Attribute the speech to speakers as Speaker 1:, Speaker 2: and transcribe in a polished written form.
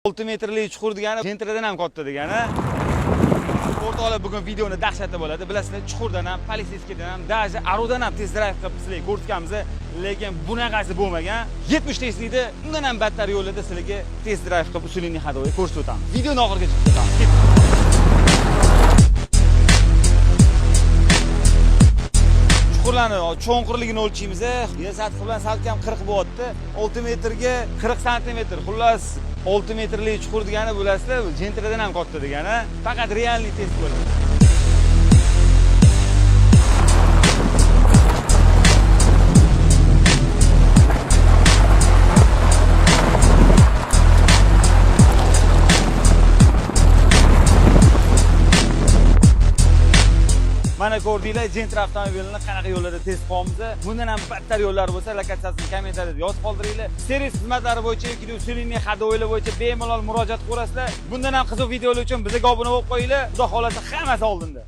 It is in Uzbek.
Speaker 1: 6 metrli chuqur degani Gentradan ham katta degani. O'rtoqlar bugun videoni dahshatli bo'ladi. Bilasizlar, chuqurdan ham, politsiyadan ham, даже arudan ham test drive qilib sizlarga ko'rsatganmiz, lekin bunaqasi bo'lmagan. 70 tezlikda undan ham battar yo'llarda sizlarga test drive qilib usulini hadoyi ko'rsatib o'tamiz. Videoni oxirigacha kuzatamiz. Chuqurlarni cho'nqirligini o'lchaymiz. Yer sathi bilan salkam 40 bo'lyapti. 6 metrga 40 sm. Xullas 6 metrli chuqur degani bilasizlar, Gentradan ham katta degani. Faqat realniy test bo'ladi. Mana ko'rdinglar, Gentra avtomobilini qanaqa yo'llarda test qilamiz. Bundan ham battar yo'llar bo'lsa, lokatsiyasini kommentariyada yozib qoldiringlar. Servis xizmatlari bo'yicha yoki usulini hadoyilar bo'yicha bemalol murojaat qilasizlar. Bundan ham qiziq videolar uchun bizga obuna bo'lib qo'yinglar. Xudo xolasa hammasi oldinda.